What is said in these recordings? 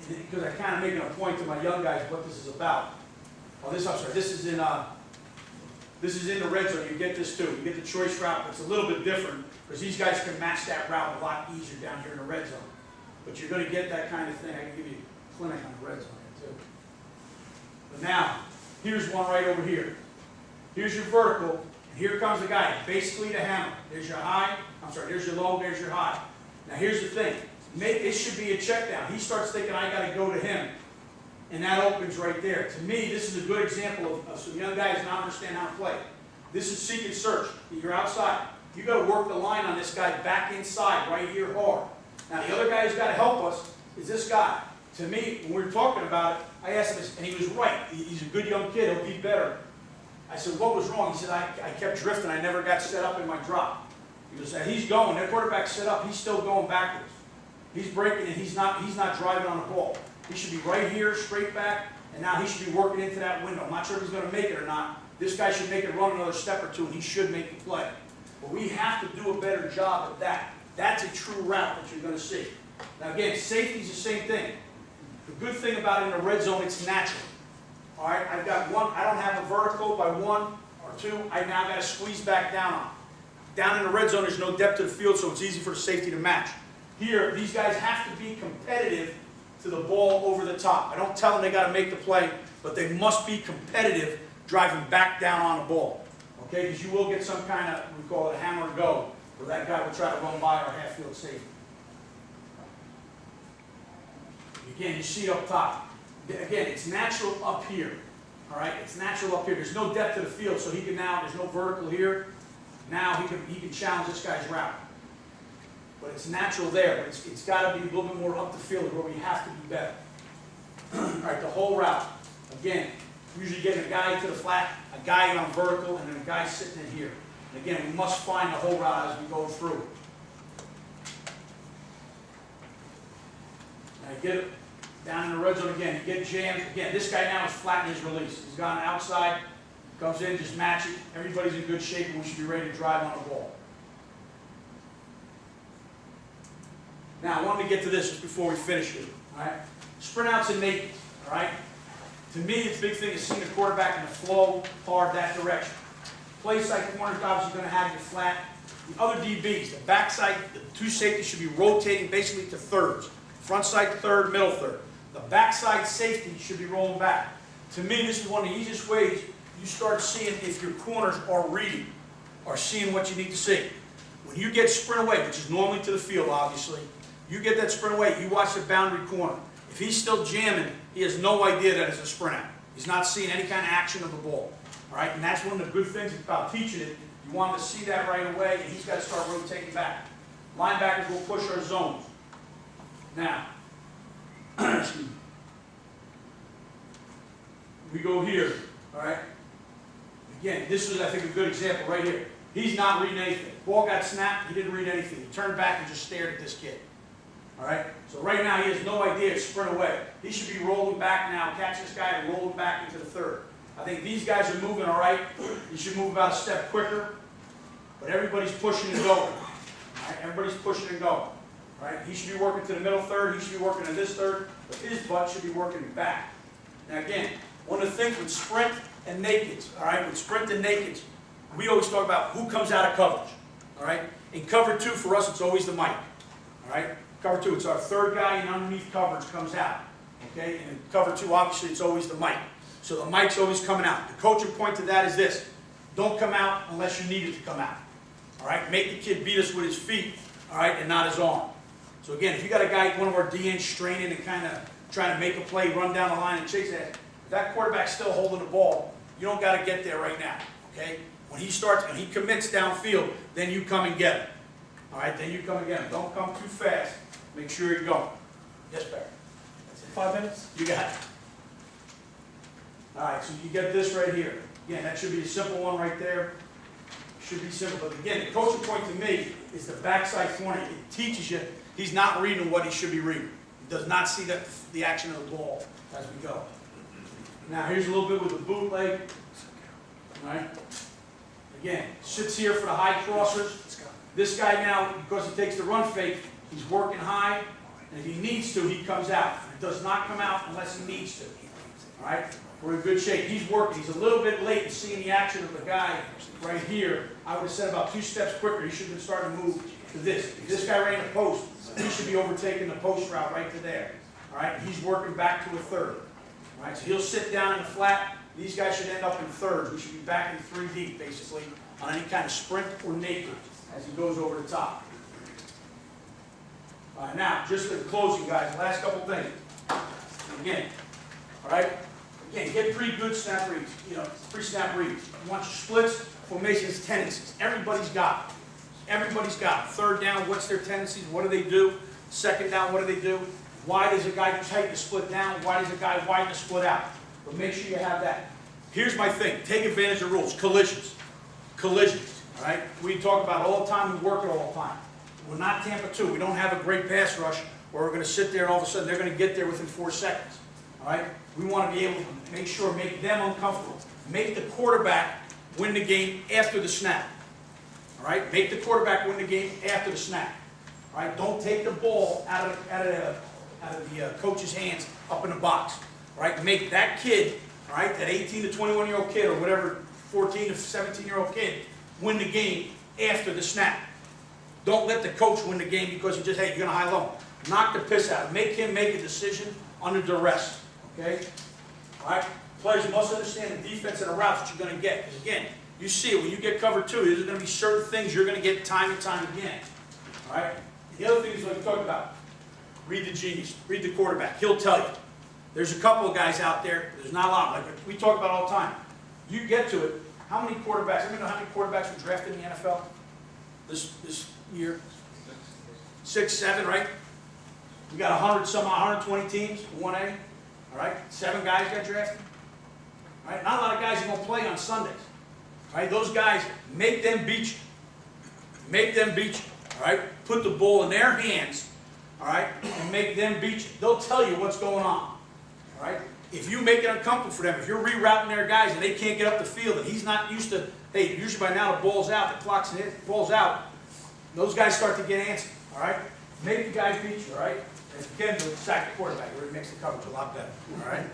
because I'm kind of making a point to my young guys what this is about. Oh, I'm sorry, this is in the red zone. You get this too. You get the choice route, but it's a little bit different because these guys can match that route a lot easier down here in the red zone. But you're going to get that kind of thing. I can give you a clinic on the red zone here too. But now, here's one right over here. Here's your vertical, and here comes the guy, basically the hammer. There's your high, there's your low, there's your high. Now here's the thing, it should be a check down. He starts thinking, I got to go to him, and that opens right there. To me, this is a good example of some young guys not understand how to play. This is seek and search. You're outside. You got to work the line on this guy back inside, right here hard. Now the other guy who's got to help us is this guy. To me, when we were talking about it, I asked him this, and he was right. He's a good young kid. He'll be better. I said, what was wrong? He said, I kept drifting. I never got set up in my drop. He goes, he's going. That quarterback's set up. He's still going backwards. He's breaking, and he's not driving on the ball. He should be right here, straight back, and now he should be working into that window. I'm not sure if he's going to make it or not. This guy should make it run another step or two, and he should make the play. But we have to do a better job at that. That's a true route that you're going to see. Now again, safety's the same thing. The good thing about it in the red zone, it's natural. All right, I've got one, I don't have a vertical by 1 or 2. I now got to squeeze back down on. Down in the red zone, there's no depth to the field, so it's easy for the safety to match. Here, these guys have to be competitive to the ball over the top. I don't tell them they got to make the play, but they must be competitive driving back down on the ball. Okay, because you will get some kind of, we call it a hammer and go, where that guy will try to run by our half-field safety. Again, you see up top. Again, it's natural up here. All right, it's natural up here. There's no depth to the field, so he can now, there's no vertical here. Now he can challenge this guy's route. But it's natural there, but it's got to be a little bit more up the field where we have to be better. All right, the whole route. Again, usually getting a guy to the flat, a guy on vertical, and then a guy sitting in here. And again, we must find the whole route as we go through. Now you get it down in the red zone again, you get jammed. Again, this guy now is flat in his release. He's gone outside, comes in, just match it. Everybody's in good shape, and we should be ready to drive on the ball. Now, I wanted to get to this just before we finish here. All right? Sprint outs and naked. All right? To me, the big thing is seeing the quarterback in the flow hard that direction. Play side corners obviously going to have you flat. The other DBs, the backside, the two safeties should be rotating basically to thirds. Front side third, middle third. The backside safety should be rolling back. To me, this is one of the easiest ways you start seeing if your corners are reading, or seeing what you need to see. When you get sprint away, which is normally to the field, obviously, you get that sprint away, you watch the boundary corner. If he's still jamming, he has no idea that it's a sprint out. He's not seeing any kind of action of the ball. All right, and that's one of the good things about teaching it. You want him to see that right away, and he's got to start rotating back. Linebackers will push our zones. Now, excuse me. We go here, all right? Again, this is, I think, a good example right here. He's not reading anything. Ball got snapped, he didn't read anything. He turned back and just stared at this kid. All right? So right now, he has no idea to sprint away. He should be rolling back now, catch this guy and roll him back into the third. I think these guys are moving all right. He should move about a step quicker. But everybody's pushing and going. All right? Everybody's pushing and going. All right? He should be working to the middle third. He should be working to this third. But his butt should be working back. Now again, one of the things with sprint and nakeds, all right, with sprint and nakeds, we always talk about who comes out of coverage. All right? In cover 2, for us, it's always the Mike. All right? Cover 2, it's our third guy, and underneath coverage comes out. Okay? And in cover 2, obviously, it's always the Mike. So the Mike's always coming out. The coaching point to that is this: don't come out unless you need it to come out. All right? Make the kid beat us with his feet, all right, and not his arm. So again, if you got a guy, one of our DNs straining and kind of trying to make a play, run down the line and chase that, if that quarterback's still holding the ball, you don't got to get there right now. Okay? When he starts, when he commits downfield, then you come and get him. All right? Then you come and get him. Don't come too fast. Make sure you're going. Yes, Barry. That's it. 5 minutes? You got it. All right, so you get this right here. Again, that should be a simple one right there. Should be simple. But again, the coaching point to me is the backside corner. It teaches you he's not reading what he should be reading. He does not see the action of the ball as we go. Now, here's a little bit with the bootleg. All right? Again, sits here for the high crossers. This guy now, because he takes the run fake, he's working high, And if he needs to, he comes out. He does not come out unless he needs to. All right? We're in good shape. He's working. He's a little bit late in seeing the action of the guy right here. I would have said about 2 steps quicker. He should have been starting to move to this. If this guy ran the post, he should be overtaking the post route right to there. All right? He's working back to a third. All right? So he'll sit down in the flat. These guys should end up in thirds. We should be back in 3 deep, basically, on any kind of sprint or naked as he goes over the top. All right, now, just the closing, guys, last couple things. Again, all right? Again, get 3 good snap reads, 3 snap reads. You want your splits, formations, tendencies. Everybody's got it. Everybody's got it. Third down, what's their tendencies? What do they do? Second down, what do they do? Why does a guy tighten the split down? Why does a guy widen the split out? But make sure you have that. Here's my thing. Take advantage of rules. Collisions. Collisions. All right? We talk about it all the time. We work it all the time. We're not Tampa 2. We don't have a great pass rush where we're going to sit there and all of a sudden they're going to get there within 4 seconds. All right? We want to be able to make them uncomfortable. Make the quarterback win the game after the snap. All right? Make the quarterback win the game after the snap. All right? Don't take the ball out of the coach's hands up in the box. All right? Make that kid, all right, that 18 to 21-year-old kid or whatever, 14 to 17-year-old kid, win the game after the snap. Don't let the coach win the game because you just, hey, you're going to high-low. Knock the piss out. Make him make a decision under duress. Okay? All right? Players must understand the defense and the routes that you're going to get. Because, again, you see it. When you get cover 2, there's going to be certain things you're going to get time and time again. All right? The other thing is what we talked about. Read the genius. Read the quarterback. He'll tell you. There's a couple of guys out there. There's not a lot. Like we talk about all the time. You get to it. How many quarterbacks? Anybody know how many quarterbacks were drafted in the NFL this year? 6, 7, right? We got 120 teams, 1A. All right? 7 guys got drafted. All right? Not a lot of guys are going to play on Sundays. All right? Those guys, make them beat you. Make them beat you. All right? Put the ball in their hands. All right? And make them beat you. They'll tell you what's going on. All right? If you make it uncomfortable for them, if you're rerouting their guys and they can't get up the field and he's not used to, hey, usually by now the ball's out, the clock's in it, the ball's out, those guys start to get antsy. All right? Make the guys beat you. All right? And again, to sack the quarterback, where it makes the coverage a lot better. All right?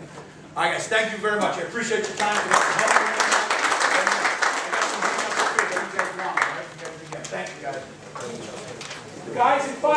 All right, guys, thank you very much. I appreciate your time. Thank you, guys. Guys, in 5